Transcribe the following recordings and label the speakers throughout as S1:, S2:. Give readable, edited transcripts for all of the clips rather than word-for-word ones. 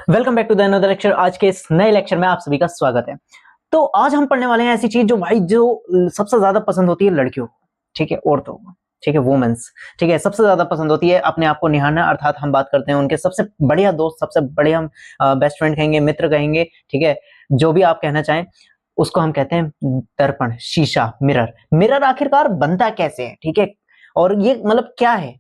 S1: Welcome back to the another lecture. आज के इस नए लेक्चर में आप सभी का स्वागत है। तो आज हम पढ़ने वाले हैं ऐसी चीज जो भाई जो सबसे ज्यादा पसंद होती है लड़कियों को, ठीक है, औरतों को, ठीक है, वुमेन्स, ठीक है, सबसे ज्यादा पसंद होती है अपने आप को निहारना। अर्थात हम बात करते हैं उनके सबसे बढ़िया दोस्त, सबसे बढ़िया हम बेस्ट फ्रेंड कहेंगे, मित्र कहेंगे, ठीक है, जो भी आप कहना चाहें उसको हम कहते हैं दर्पण, शीशा, मिरर। मिरर आखिरकार बनता कैसे है, ठीक है, और ये मतलब क्या है,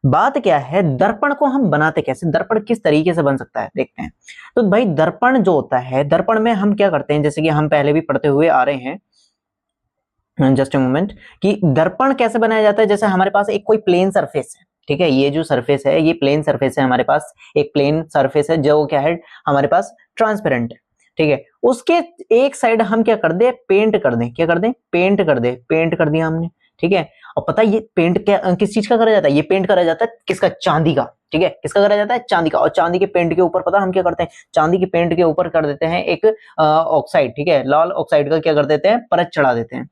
S1: बात क्या है, दर्पण को हम बनाते कैसे, दर्पण किस तरीके से बन सकता है, देखते हैं। तो भाई दर्पण जो होता है, दर्पण में हम क्या करते हैं, जैसे कि हम पहले भी पढ़ते हुए आ रहे हैं, जस्ट अ मोमेंट, कि दर्पण कैसे बनाया जाता है। जैसे हमारे पास एक कोई प्लेन सरफेस है, ठीक है, ये जो सरफेस है ये प्लेन सरफेस है, हमारे पास एक प्लेन सरफेस है जो क्या है हमारे पास ट्रांसपेरेंट है, ठीक है। उसके एक साइड हम क्या कर दे, पेंट कर दें, क्या कर दें, पेंट कर दे, पेंट कर दिया हमने, ठीक है। और पता है ये पेंट क्या किस चीज का करा जाता है, ये पेंट करा जाता है किसका, चांदी का, ठीक है, किसका करा जाता है, चांदी का। और चांदी के पेंट के ऊपर पता हम क्या करते हैं, चांदी के पेंट के ऊपर कर देते हैं एक ऑक्साइड, ठीक है, लाल ऑक्साइड का क्या कर देते हैं, परत चढ़ा देते हैं,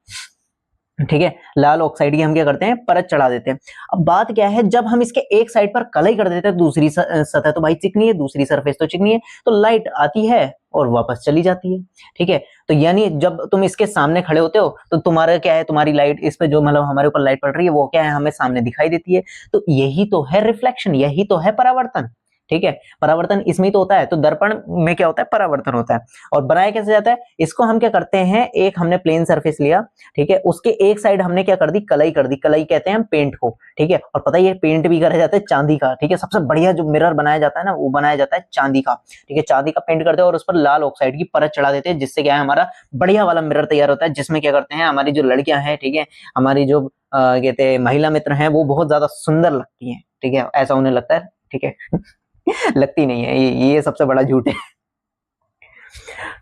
S1: ठीक है, लाल ऑक्साइड की हम क्या करते हैं, परत चढ़ा देते हैं। अब बात क्या है, जब हम इसके एक साइड पर कलई कर देते हैं दूसरी सतह तो भाई चिकनी है, दूसरी सरफेस तो चिकनी है, तो लाइट आती है और वापस चली जाती है, ठीक है। तो यानी जब तुम इसके सामने खड़े होते हो तो तुम्हारा क्या है, तुम्हारी लाइट इस पे जो मतलब हमारे ऊपर लाइट पड़ रही है वो क्या है, हमें सामने दिखाई देती है। तो यही तो है रिफ्लेक्शन, यही तो है परावर्तन, ठीक है। परावर्तन इसमें ही तो होता है। तो दर्पण में क्या होता है, परावर्तन होता है। और बनाया कैसे जाता है, इसको हम क्या करते हैं, एक हमने प्लेन सरफेस लिया, ठीक है, उसके एक साइड हमने क्या कर दी, कलई कर दी, कलई कहते हैं हम पेंट को, ठीक है। और पता है ये पेंट भी करा जाता है चांदी का, ठीक है, सबसे बढ़िया जो मिरर बनाया जाता है ना वो बनाया जाता है चांदी का, ठीक है। चांदी का पेंट करते हैं और उस पर लाल ऑक्साइड की परत चढ़ा देते हैं, जिससे क्या है हमारा बढ़िया वाला मिरर तैयार होता है, जिसमें क्या करते हैं हमारी जो लड़कियां हैं, ठीक है, हमारी जो कहते हैं महिला मित्र हैं वो बहुत ज्यादा सुंदर लगती हैं, ठीक है, ऐसा उन्हें लगता है, ठीक है। लगती नहीं है, ये सबसे बड़ा झूठ है।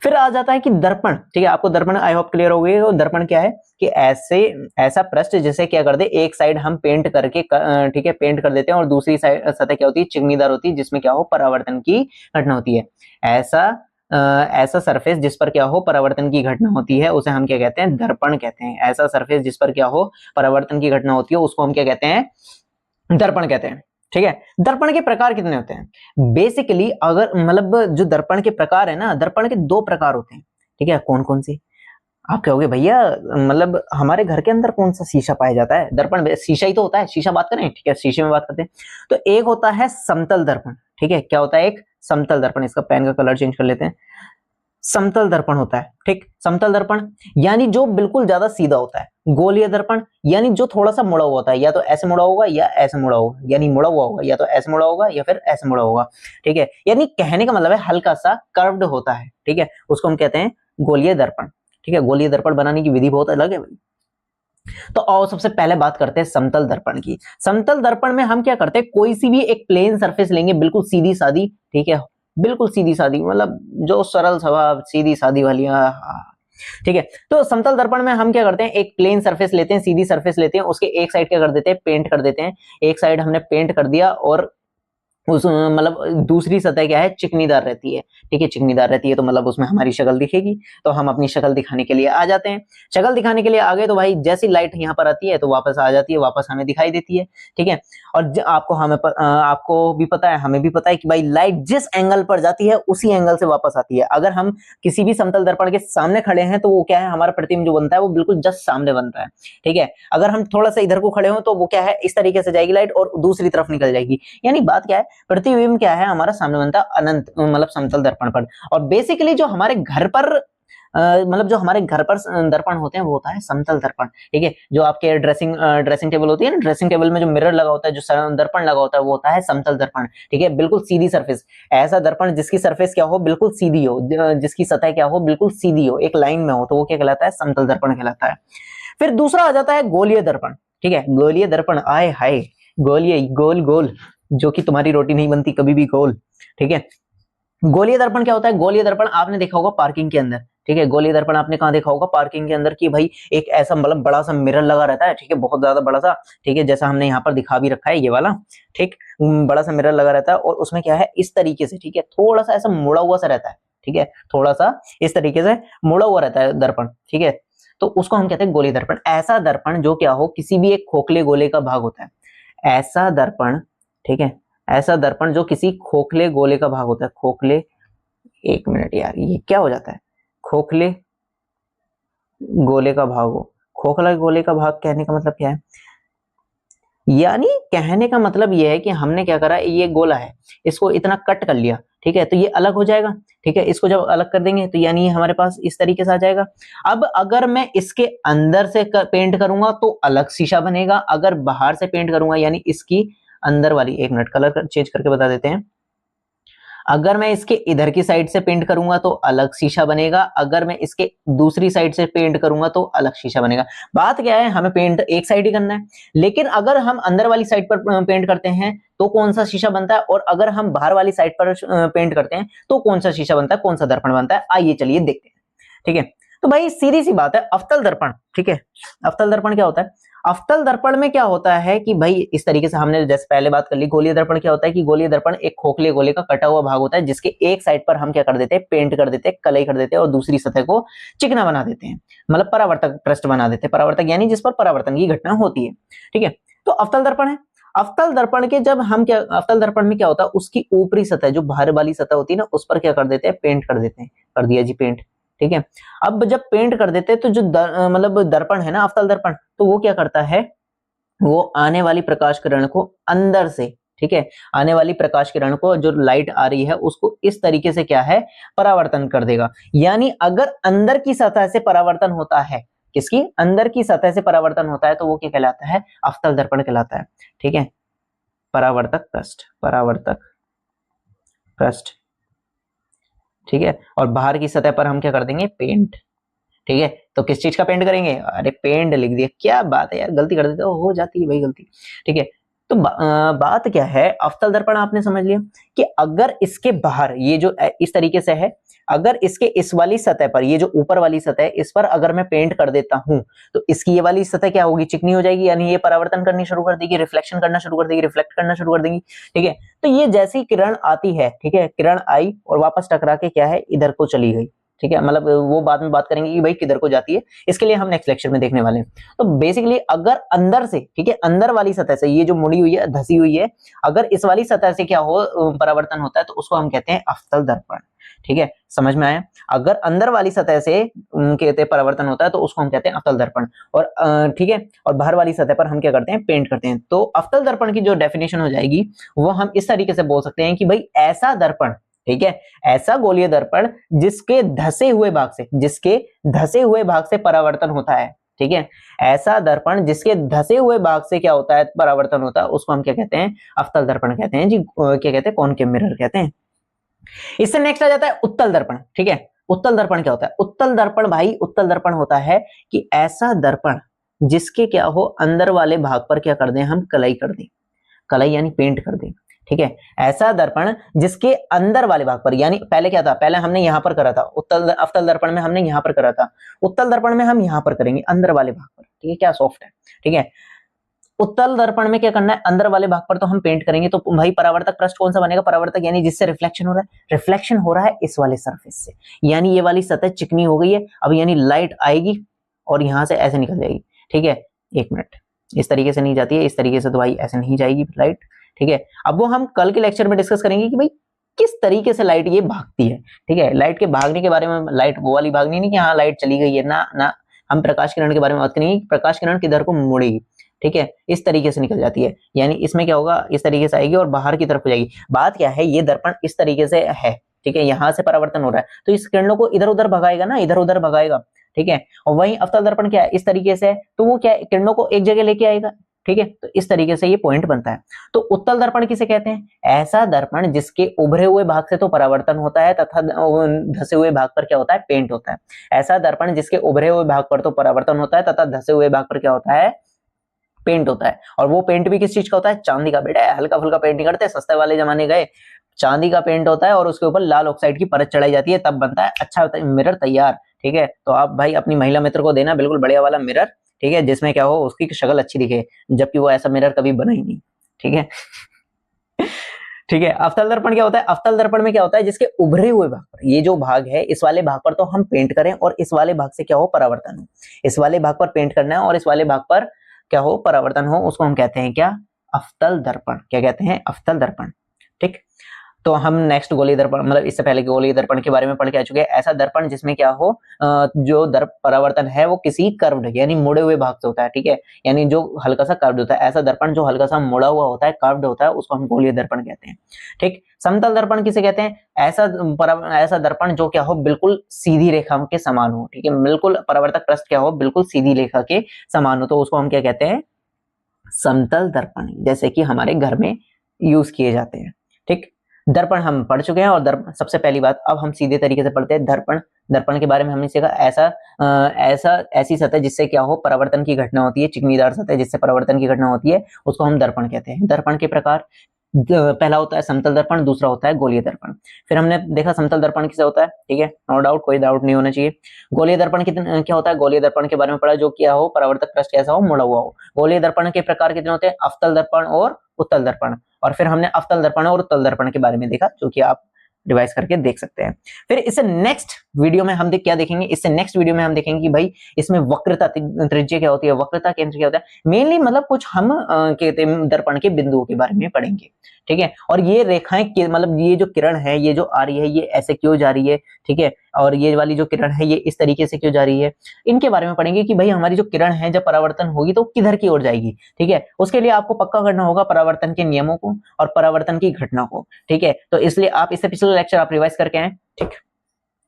S1: फिर आ जाता है कि दर्पण, ठीक है, आपको दर्पण आई होप क्लियर हो गई। तो दर्पण क्या है कि ऐसा पृष्ठ जिसे क्या कर दे, एक साइड हम पेंट करके ठीक है, पेंट कर देते हैं और दूसरी साइड सतह क्या होती है, चिकनीदार होती है, जिसमें क्या हो, परावर्तन की घटना होती है। ऐसा सरफेस जिस पर क्या हो, परावर्तन की घटना होती है, उसे हम क्या कहते हैं, दर्पण कहते हैं। ऐसा सरफेस जिस पर क्या हो, परावर्तन की घटना होती है, उसको हम क्या कहते हैं, दर्पण कहते हैं, ठीक है। दर्पण के प्रकार कितने होते हैं, बेसिकली अगर मतलब जो दर्पण के प्रकार है ना, दर्पण के दो प्रकार होते हैं, ठीक है। कौन कौन सी, आप कहोगे भैया मतलब हमारे घर के अंदर कौन सा शीशा पाया जाता है, दर्पण में शीशा ही तो होता है, शीशा बात करें, ठीक है, शीशे में बात करते हैं। तो एक होता है समतल दर्पण, ठीक है, क्या होता है, एक समतल दर्पण, इसका पेन का कलर चेंज कर लेते हैं, समतल दर्पण होता है, ठीक। समतल दर्पण यानी जो बिल्कुल ज्यादा सीधा होता है। गोलीय दर्पण यानी जो थोड़ा सा मुड़ा हुआ होता है, या तो ऐसे मुड़ा होगा या ऐसे मुड़ा होगा, यानी मुड़ा हुआ होगा, या तो ऐसे मुड़ा होगा या फिर ऐसे मुड़ा होगा, ठीक है। यानी कहने का मतलब है हल्का सा कर्व्ड होता है, ठीक है, उसको हम कहते हैं गोलीय दर्पण, ठीक है। गोलीय दर्पण बनाने की विधि बहुत अलग है भाई। तो आओ सबसे पहले बात करते हैं समतल दर्पण की। समतल दर्पण में हम क्या करते हैं, कोई सी भी एक प्लेन सरफेस लेंगे, बिल्कुल सीधी सादी, ठीक है, बिल्कुल सीधी सादी, मतलब जो सरल स्वभाव सीधी सादी वाली, ठीक है। तो समतल दर्पण में हम क्या करते हैं, एक प्लेन सरफेस लेते हैं, सीधी सरफेस लेते हैं, उसके एक साइड क्या कर देते हैं, पेंट कर देते हैं। एक साइड हमने पेंट कर दिया और उस मतलब दूसरी सतह क्या है, चिकनीदार रहती है, ठीक है, चिकनीदार रहती है, तो मतलब उसमें हमारी शक्ल दिखेगी। तो हम अपनी शक्ल दिखाने के लिए आ जाते हैं। शक्ल दिखाने के लिए आ गए तो भाई जैसी लाइट यहाँ पर आती है तो वापस आ जाती है, वापस हमें दिखाई देती है, ठीक है। और आपको भी पता है, हमें भी पता है कि भाई लाइट जिस एंगल पर जाती है उसी एंगल से वापस आती है। अगर हम किसी भी समतल दर्पण के सामने खड़े हैं तो वो क्या है, हमारा प्रतिबिंब जो बनता है वो बिल्कुल जस्ट सामने बनता है, ठीक है। अगर हम थोड़ा सा इधर को खड़े हो तो वो क्या है, इस तरीके से जाएगी लाइट और दूसरी तरफ निकल जाएगी। यानी बात क्या है, प्रतिबिंब क्या है हमारा सामने बनता है अनंत मतलब समतल दर्पण पर। और बेसिकली जो हमारे घर पर मतलब जो हमारे घर पर दर्पण होते हैं वो होता है समतल दर्पण, ठीक है। जो आपके ड्रेसिंग टेबल होती है ना, ड्रेसिंग टेबल में जो मिरर लगा होता है, जो दर्पण लगा होता है वो होता है समतल दर्पण, ठीक है, बिल्कुल सीधी सरफेस। ऐसा दर्पण जिसकी सरफेस क्या हो, बिल्कुल सीधी हो, जिसकी सतह क्या हो, बिल्कुल सीधी हो, एक लाइन में हो, तो वो क्या कहलाता है, समतल दर्पण कहलाता है। फिर दूसरा आ जाता है गोलीय दर्पण, ठीक है। गोलीय दर्पण, आए हाय, गोलीय, गोल गोल, जो कि तुम्हारी रोटी नहीं बनती कभी भी गोल, ठीक है। गोलीय दर्पण क्या होता है, गोलीय दर्पण आपने देखा होगा पार्किंग के अंदर, ठीक है। गोलीय दर्पण आपने कहां देखा होगा, पार्किंग के अंदर, कि भाई एक ऐसा मतलब बड़ा सा मिरर लगा रहता है, ठीक है, बहुत ज्यादा बड़ा सा, ठीक है, जैसा हमने यहाँ पर दिखा भी रखा है ये वाला, ठीक। बड़ा सा मिरर लगा रहता है और उसमें क्या है, इस तरीके से, ठीक है, थोड़ा सा ऐसा मुड़ा हुआ सा रहता है, ठीक है, थोड़ा सा इस तरीके से मुड़ा हुआ रहता है दर्पण, ठीक है। तो उसको हम कहते हैं गोलीय दर्पण। ऐसा दर्पण जो क्या हो, किसी भी एक खोखले गोले का भाग होता है, ऐसा दर्पण, ठीक है, ऐसा दर्पण जो किसी खोखले गोले का भाग होता है, खोखले, एक मिनट यार ये क्या हो जाता है, खोखले गोले का भाग हो। खोखला गोले का भाग कहने का मतलब क्या है, यानी कहने का मतलब यह है कि हमने क्या करा, ये गोला है, इसको इतना कट कर लिया, ठीक है, तो ये अलग हो जाएगा, ठीक है, इसको जब अलग कर देंगे तो यानी हमारे पास इस तरीके से आ जाएगा। अब अगर मैं इसके अंदर से पेंट करूंगा तो अलग शीशा बनेगा, अगर बाहर से पेंट करूंगा यानी इसकी अंदर वाली, एक मिनट कलर चेंज करके बता देते हैं, अगर मैं इसके इधर की साइड से पेंट करूंगा तो अलग शीशा बनेगा, अगर मैं इसके दूसरी साइड से पेंट करूंगा तो अलग शीशा बनेगा। बात क्या है, हमें पेंट एक साइड ही करना है, लेकिन अगर हम अंदर वाली साइड पर पेंट करते हैं तो कौन सा शीशा बनता है, और अगर हम बाहर वाली साइड पर पेंट करते हैं तो कौन सा शीशा बनता है, कौन सा दर्पण बनता है, आइए चलिए देखते हैं। ठीक है, तो भाई सीधी सी बात है, अवतल दर्पण, ठीक है, अवतल दर्पण क्या होता है, अवतल दर्पण में क्या होता है कि भाई इस तरीके से हमने जैसे पहले बात कर ली, गोलीय दर्पण क्या होता है कि गोलीय दर्पण एक खोखले गोले का कटा हुआ भाग होता है, जिसके एक साइड पर हम क्या कर देते हैं, पेंट कर देते हैं, कलई कर देते हैं, और दूसरी सतह को चिकना बना देते हैं, मतलब परावर्तक पृष्ठ बना देते हैं, परावर्तक यानी जिस पर परावर्तन की घटना होती है। ठीक है, तो अवतल दर्पण है। अवतल दर्पण के जब हम क्या, अवतल दर्पण में क्या होता है, उसकी ऊपरी सतह जो बाहर वाली सतह होती है ना, उस पर क्या कर देते हैं, पेंट कर देते हैं, कर दिया जी पेंट। ठीक है, अब जब पेंट कर देते हैं तो जो मतलब दर्पण है ना, अवतल दर्पण, तो वो क्या करता है, वो आने वाली प्रकाश किरण को अंदर से, ठीक है, आने वाली प्रकाश किरण को जो लाइट आ रही है उसको इस तरीके से क्या है, परावर्तन कर देगा। यानी अगर अंदर की सतह से परावर्तन होता है, किसकी, अंदर की सतह से परावर्तन होता है, तो वो क्या कहलाता है, अवतल दर्पण कहलाता है। ठीक है, परावर्तक पृष्ठ, परावर्तक पृष्ठ, ठीक है, और बाहर की सतह पर हम क्या कर देंगे, पेंट। ठीक है, तो किस चीज का पेंट करेंगे, अरे पेंट लिख दिया, क्या बात है यार, गलती कर देते हो जाती है भाई गलती। ठीक है, तो बात क्या है, अवतल दर्पण आपने समझ लिया कि अगर इसके बाहर ये जो इस तरीके से है, अगर इसके इस वाली सतह पर, ये जो ऊपर वाली सतह है, इस पर अगर मैं पेंट कर देता हूं तो इसकी ये वाली सतह क्या होगी, चिकनी हो जाएगी, यानी ये परावर्तन करनी शुरू कर देगी, रिफ्लेक्शन करना शुरू कर देगी, रिफ्लेक्ट करना शुरू कर देगी। ठीक है, तो ये जैसी किरण आती है, ठीक है, किरण आई और वापस टकरा के क्या है, इधर को चली गई। ठीक है, मतलब वो बाद में बात करेंगे कि भाई किधर को जाती है, इसके लिए हम नेक्स्ट लेक्चर में देखने वाले हैं। तो बेसिकली अगर अंदर से, ठीक है, अंदर वाली सतह से, ये जो मुड़ी हुई है, धसी हुई है, अगर इस वाली सतह से क्या हो, परावर्तन होता है, तो उसको हम कहते हैं अवतल दर्पण। ठीक है, समझ में आया, अगर अंदर वाली सतह से कहते हैं परावर्तन होता है तो उसको हम कहते हैं अवतल दर्पण, और ठीक है, और बाहर वाली सतह पर हम क्या करते हैं, पेंट करते हैं। तो अवतल दर्पण की जो डेफिनेशन हो जाएगी वो हम इस तरीके से बोल सकते हैं कि भाई ऐसा दर्पण, ठीक है, ऐसा गोलीय दर्पण जिसके धसे हुए भाग से, जिसके धसे हुए भाग से परावर्तन होता है। ठीक है, ऐसा दर्पण जिसके धसे हुए भाग से क्या होता है, परावर्तन होता है, उसको हम क्या कहते हैं, अवतल दर्पण कहते हैं जी, क्या कहते हैं, कॉनकेव मिरर कहते हैं। इससे नेक्स्ट आ जाता है उत्तल दर्पण। ठीक है, उत्तल दर्पण क्या होता है, उत्तल दर्पण भाई, उत्तल दर्पण होता है कि ऐसा दर्पण जिसके क्या हो, अंदर वाले भाग पर क्या कर दें, हम कलई कर दें, कलई यानी पेंट कर दें। ठीक है, ऐसा दर्पण जिसके अंदर वाले भाग पर, यानी पहले क्या था, पहले हमने यहां पर करा था, उत्तल अवतल दर्पण में हमने यहां पर करा था, उत्तल दर्पण में हम यहां पर करेंगे, अंदर वाले भाग पर। ठीक है, क्या सॉफ्ट है। ठीक है, उत्तल दर्पण में क्या करना है, अंदर वाले भाग पर तो हम पेंट करेंगे, तो भाई परावर्तक पृष्ठ कौन सा बनेगा, परावर्तक यानी जिससे रिफ्लेक्शन हो रहा है, रिफ्लेक्शन हो रहा है इस वाले सरफेस से, यानी ये वाली सतह चिकनी हो गई है, अब यानी लाइट आएगी और यहां से ऐसे निकल जाएगी। ठीक है, एक मिनट, इस तरीके से नहीं जाती है, इस तरीके से तो भाई ऐसे नहीं जाएगी लाइट। ठीक है, अब वो हम कल के लेक्चर में डिस्कस करेंगे कि भाई किस तरीके से लाइट ये भागती है। ठीक है, लाइट के भागने के बारे में, लाइट वो वाली भागनी नहीं कि हाँ लाइट चली गई है, ना ना, हम प्रकाश किरण के बारे में बात करेंगे, प्रकाश किरण किधर को मुड़ेगी। ठीक है, इस तरीके से निकल जाती है, यानी इसमें क्या होगा, इस तरीके से आएगी और बाहर की तरफ हो जाएगी। बात क्या है, ये दर्पण इस तरीके से है, ठीक है, यहां से परावर्तन हो रहा है तो इस किरणों को इधर उधर भगाएगा ना, इधर उधर भगाएगा। ठीक है, और वहीं अवतल दर्पण क्या है, इस तरीके से है, तो वो क्या है, किरणों को एक जगह लेके आएगा। ठीक है, तो इस तरीके से ये पॉइंट बनता है। तो उत्तल दर्पण किसे कहते हैं, ऐसा दर्पण जिसके उभरे हुए भाग से तो परावर्तन होता है तथा धसे हुए भाग पर क्या होता है, पेंट होता है। ऐसा दर्पण जिसके उभरे हुए भाग पर तो परावर्तन होता है तथा धसे हुए भाग पर क्या होता है, पेंट होता है। और वो पेंट भी किस चीज का होता है, चांदी का। बेटा हल्का फुल्का पेंट नहीं करते, सस्ते वाले जमाने गए, चांदी का पेंट होता है और उसके ऊपर लाल ऑक्साइड की परत चढ़ाई जाती है, तब बनता है अच्छा मिरर तैयार। ठीक है, तो आप भाई अपनी महिला मित्र को देना बिल्कुल बढ़िया वाला मिरर, ठीक है, जिसमें क्या हो, उसकी शक्ल अच्छी दिखे, जबकि वो ऐसा मिरर कभी बना ही नहीं। ठीक है ठीक है, अवतल दर्पण क्या होता है, अवतल दर्पण में क्या होता है, जिसके उभरे हुए भाग पर, ये जो भाग है इस वाले भाग पर तो हम पेंट करें और इस वाले भाग से क्या हो, परावर्तन हो, इस वाले भाग पर पेंट करना है और इस वाले भाग पर क्या हो, परावर्तन हो, उसको हम कहते हैं क्या, अवतल दर्पण। क्या कहते हैं? अवतल दर्पण। ठीक, तो हम नेक्स्ट गोलीय दर्पण, मतलब इससे पहले गोलीय दर्पण के बारे में पढ़ के आ चुके हैं। ऐसा दर्पण जिसमें क्या हो, जो दर्प परावर्तन है वो किसी कर्व्ड यानी मुड़े हुए भाग से होता है। ठीक है, यानी जो हल्का सा कर्व्ड होता है, ऐसा दर्पण जो हल्का सा मुड़ा हुआ होता है, कर्व्ड होता है, उसको हम गोलीय दर्पण कहते हैं। ठीक, समतल दर्पण किसे कहते हैं? ऐसा दर्पण जो क्या हो, बिल्कुल सीधी रेखा के समान हो। ठीक है, बिल्कुल परावर्तक पृष्ठ क्या हो, बिल्कुल सीधी रेखा के समान हो, तो उसको हम क्या कहते हैं? समतल दर्पण, जैसे कि हमारे घर में यूज किए जाते हैं। ठीक, दर्पण हम पढ़ चुके हैं। और सबसे पहली बात, अब हम सीधे तरीके से पढ़ते हैं दर्पण। दर्पण के बारे में हमने सीखा, ऐसी सतह जिससे क्या हो, परावर्तन की घटना होती है। चिकनीदार सतह जिससे परावर्तन की घटना होती है, उसको हम दर्पण कहते हैं। दर्पण के प्रकार, पहला होता है समतल दर्पण, दूसरा होता है गोलीय दर्पण। फिर हमने देखा समतल दर्पण किसे होता है। ठीक है, नो डाउट, कोई डाउट नहीं होना चाहिए। गोलीय दर्पण क्या होता है? गोलीय दर्पण के बारे में पढ़ा, जो क्या हो, परावर्तक पृष्ठ कैसा हो, मुड़ा हुआ हो। गोलीय दर्पण के प्रकार कितने होते हैं? अवतल दर्पण और उत्तल दर्पण। और फिर हमने अवतल दर्पण और उत्तल दर्पण के बारे में देखा, जो कि आप रिवाइज करके देख सकते हैं। फिर इससे नेक्स्ट वीडियो में हम क्या देखेंगे? इससे नेक्स्ट वीडियो में हम देखेंगे कि भाई इसमें वक्रता त्रिज्या क्या होती है, वक्रता केंद्र क्या होता है, मेनली मतलब कुछ हम कहते हैं दर्पण के बिंदुओं के बारे में पढ़ेंगे। ठीक है, और ये रेखाएं मतलब ये जो किरण है, ये जो आ रही है, ये ऐसे क्यों जा रही है। ठीक है, और ये वाली जो किरण है, ये इस तरीके से क्यों जा रही है, इनके बारे में पढ़ेंगे कि भाई हमारी जो किरण है जब परावर्तन होगी तो किधर की ओर जाएगी। ठीक है, उसके लिए आपको पक्का करना होगा परावर्तन के नियमों को और परावर्तन की घटना को। ठीक है, तो इसलिए आप इससे पिछले लेक्चर आप रिवाइज करके आए। ठीक,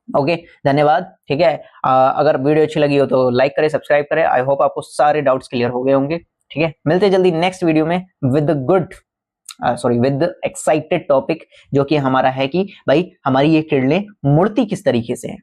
S1: ओके, धन्यवाद। ठीक है, अगर वीडियो अच्छी लगी हो तो लाइक करें, सब्सक्राइब करें। आई होप आपको सारे डाउट्स क्लियर हो गए होंगे। ठीक है, मिलते हैं जल्दी नेक्स्ट वीडियो में विद एक्साइटेड टॉपिक, जो कि हमारा है कि भाई हमारी ये किरणें मुड़ती किस तरीके से है।